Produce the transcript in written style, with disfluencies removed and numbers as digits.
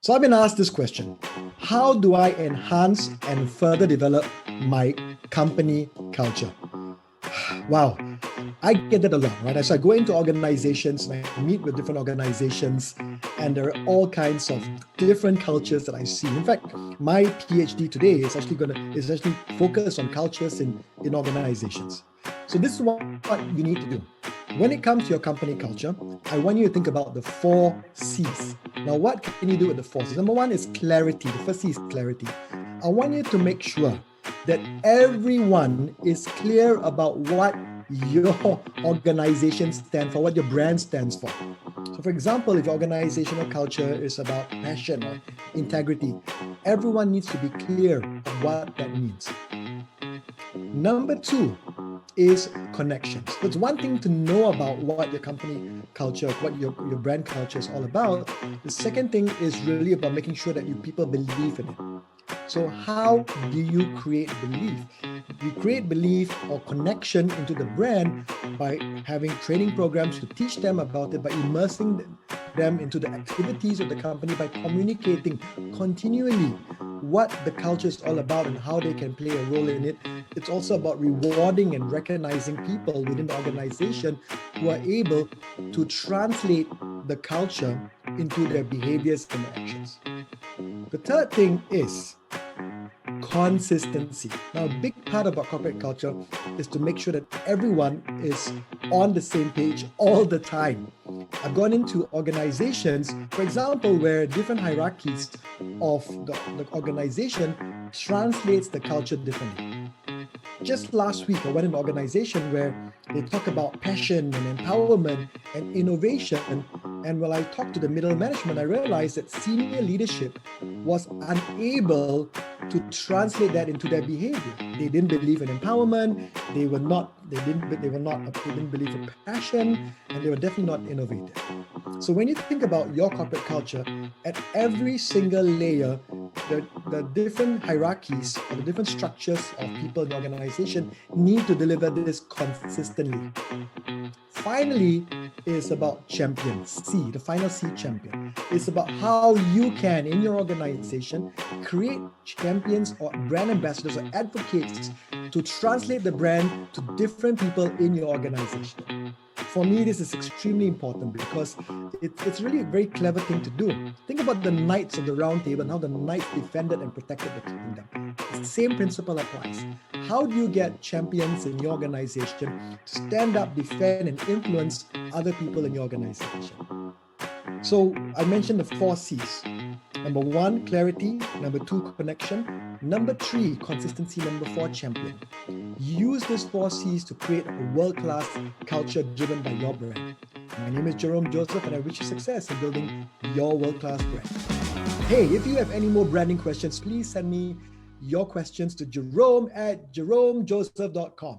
So I've been asked this question: how do I enhance and further develop my company culture? Wow, I get that a lot, right? So I go into organizations and I meet with different organizations, and there are all kinds of different cultures that I see. In fact, my PhD today is actually focused on cultures in organizations. So this is what you need to do. When it comes to your company culture, I want you to think about the 4 C's. Now, what can you do with the 4 C's? Number 1 is clarity. The first C is clarity. I want you to make sure that everyone is clear about what your organization stands for, what your brand stands for. So for example, if your organizational culture is about passion or integrity, everyone needs to be clear of what that means. Number 2 is connections. It's one thing to know about what your company culture, what your brand culture is all about. The second thing is really about making sure that you people believe in it. So how do you create belief? You create belief or connection into the brand by having training programs to teach them about it, by immersing them into the activities of the company, by communicating continually what the culture is all about and how they can play a role in it. It's also about rewarding and recognizing people within the organization who are able to translate the culture into their behaviors and actions. The third thing is consistency. Now, a big part about corporate culture is to make sure that everyone is on the same page all the time. I've gone into organizations, for example, where different hierarchies of the organization translates the culture differently. Just last week, I went in an organization where they talk about passion and empowerment and innovation. And when I talked to the middle management, I realized that senior leadership was unable to translate that into their behavior. They didn't believe in empowerment. They didn't believe in passion, and they were definitely not innovative. So when you think about your corporate culture, at every single layer, the different hierarchies or the different structures of people in the organization need to deliver this consistently. Finally, is about champions. C, the final C, champion. It's about how you can, in your organization, create champions or brand ambassadors or advocates to translate the brand to different people in your organization. For me, this is extremely important because it's really a very clever thing to do. Think about the knights of the round table and how the knights defended and protected the kingdom. The same principle applies. How do you get champions in your organization to stand up, defend, and influence other people in your organization? So I mentioned the 4 C's. Number 1, clarity. Number 2, connection. Number 3, consistency. Number 4, champion. Use these 4 C's to create a world-class culture driven by your brand. My name is Jerome Joseph, and I wish you success in building your world-class brand. Hey, if you have any more branding questions, please send me your questions to Jerome@jeromejoseph.com.